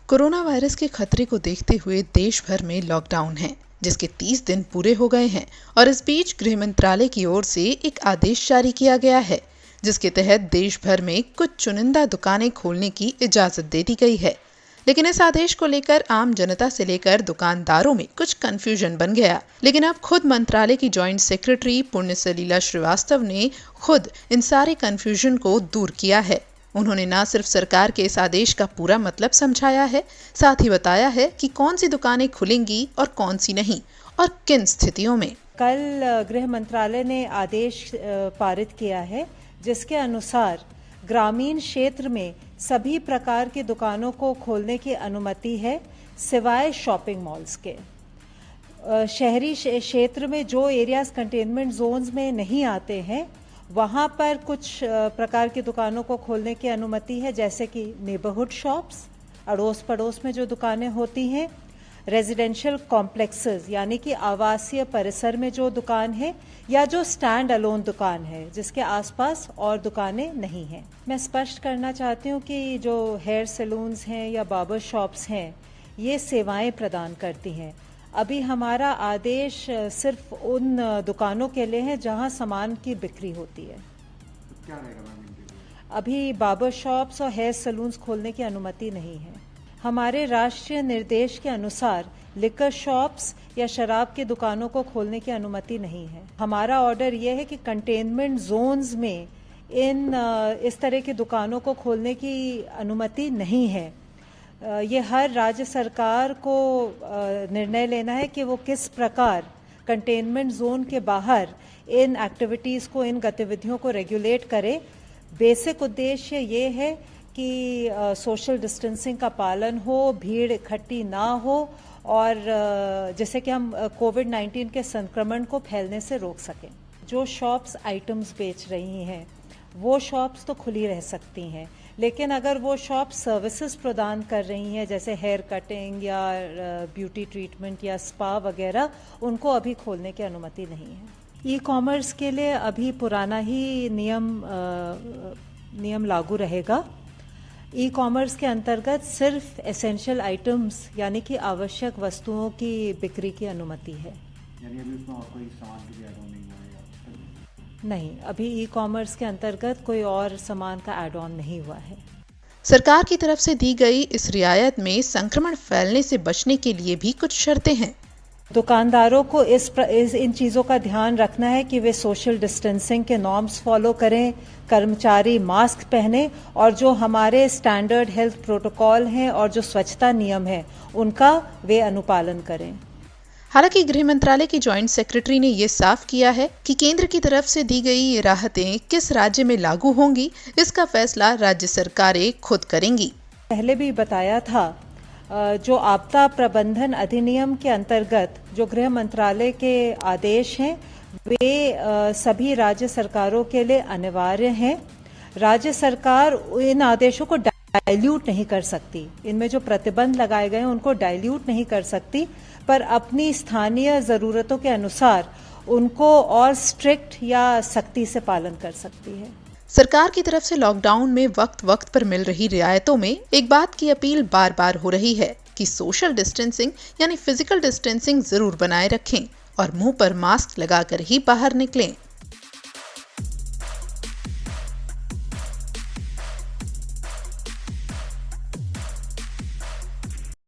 Corona virus के खतरे को देखते हुए देश भर में लॉकडाउन है, जिसके 30 दिन पूरे हो गए हैं और इस बीच गृह मंत्रालय की ओर से एक आदेश जारी किया गया है, जिसके तहत देश भर में कुछ चुनिंदा दुकानें खोलने की इजाजत दे दी गई है। लेकिन इस आदेश को लेकर आम जनता से लेकर दुकानदारों में कुछ कंफ्यूजन बन गया। लेकिन अब खुद मंत्रालय की जॉइंट सेक्रेटरी पुण्य सलीला श्रीवास्तव ने खुद इन सारे कंफ्यूजन को दूर किया है। उन्होंने न सिर्फ सरकार के इस आदेश का पूरा मतलब समझाया है, साथ ही बताया है कि कौन सी दुकानें खुलेंगी और कौन सी नहीं और किन स्थितियों में। कल गृह मंत्रालय ने आदेश पारित किया है, जिसके अनुसार ग्रामीण क्षेत्र में सभी प्रकार की दुकानों को खोलने की अनुमति है, सिवाय शॉपिंग मॉल्स के। शहरी क्षेत्र में जो एरियाज कंटेनमेंट जोन्स में नहीं आते हैं, वहाँ पर कुछ प्रकार की दुकानों को खोलने की अनुमति है, जैसे कि नेबरहुड शॉप्स, अड़ोस पड़ोस में जो दुकानें होती हैं, रेजिडेंशियल कॉम्प्लेक्सेस यानी कि आवासीय परिसर में जो दुकान है, या जो स्टैंड अलोन दुकान है जिसके आसपास और दुकानें नहीं हैं। मैं स्पष्ट करना चाहती हूँ कि जो हेयर सैलून्स हैं या बार्बर शॉप्स हैं, ये सेवाएं प्रदान करती हैं। अभी हमारा आदेश सिर्फ उन दुकानों के लिए है जहां सामान की बिक्री होती है। तो क्या रहेगा मैम इनके लिए? अभी बार्बर शॉप्स और हेयर सैलून्स खोलने की अनुमति नहीं है। हमारे राष्ट्रीय निर्देश के अनुसार लिकर शॉप्स या शराब की दुकानों को खोलने की अनुमति नहीं है। हमारा ऑर्डर यह है कि कंटेनमेंट जोन्स में इस तरह की दुकानों को खोलने की अनुमति नहीं है। ये हर राज्य सरकार को निर्णय लेना है कि वो किस प्रकार कंटेनमेंट जोन के बाहर इन एक्टिविटीज़ को, इन गतिविधियों को रेगुलेट करे। बेसिक उद्देश्य ये है कि सोशल डिस्टेंसिंग का पालन हो, भीड़ इकट्ठी ना हो और जिससे कि हम कोविड-19 के संक्रमण को फैलने से रोक सकें। जो शॉप्स आइटम्स बेच रही हैं, वो शॉप्स तो खुली रह सकती हैं, लेकिन अगर वो शॉप सर्विसेज प्रदान कर रही हैं, जैसे हेयर कटिंग या ब्यूटी ट्रीटमेंट या स्पा वगैरह, उनको अभी खोलने की अनुमति नहीं है। ई कॉमर्स के लिए अभी पुराना ही नियम लागू रहेगा। ई कॉमर्स के अंतर्गत सिर्फ एसेंशियल आइटम्स यानी कि आवश्यक वस्तुओं की बिक्री की अनुमति है। यानी अभी उसमें और कोई सामान भी ऐड ऑन नहीं हुआ है? नहीं, अभी ई कॉमर्स के अंतर्गत कोई और सामान का एड ऑन नहीं हुआ है। सरकार की तरफ से दी गई इस रियायत में संक्रमण फैलने से बचने के लिए भी कुछ शर्तें हैं। दुकानदारों को इन चीज़ों का ध्यान रखना है कि वे सोशल डिस्टेंसिंग के नॉर्म्स फॉलो करें, कर्मचारी मास्क पहने और जो हमारे स्टैंडर्ड हेल्थ प्रोटोकॉल हैं और जो स्वच्छता नियम है, उनका वे अनुपालन करें। हालांकि गृह मंत्रालय की जॉइंट सेक्रेटरी ने ये साफ किया है कि केंद्र की तरफ से दी गई ये राहतें किस राज्य में लागू होंगी, इसका फैसला राज्य सरकारें खुद करेंगी। पहले भी बताया था, जो आपदा प्रबंधन अधिनियम के अंतर्गत जो गृह मंत्रालय के आदेश हैं, वे सभी राज्य सरकारों के लिए अनिवार्य हैं। राज्य सरकार इन आदेशों को डाइल्यूट नहीं कर सकती, इनमें जो प्रतिबंध लगाए गए हैं उनको डाइल्यूट नहीं कर सकती, पर अपनी स्थानीय ज़रूरतों के अनुसार उनको और स्ट्रिक्ट या सख्ती से पालन कर सकती है। सरकार की तरफ से लॉकडाउन में वक्त वक्त पर मिल रही रियायतों में एक बात की अपील बार बार हो रही है कि सोशल डिस्टेंसिंग यानी फिजिकल डिस्टेंसिंग जरूर बनाए रखें और मुंह पर मास्क लगाकर ही बाहर निकलें।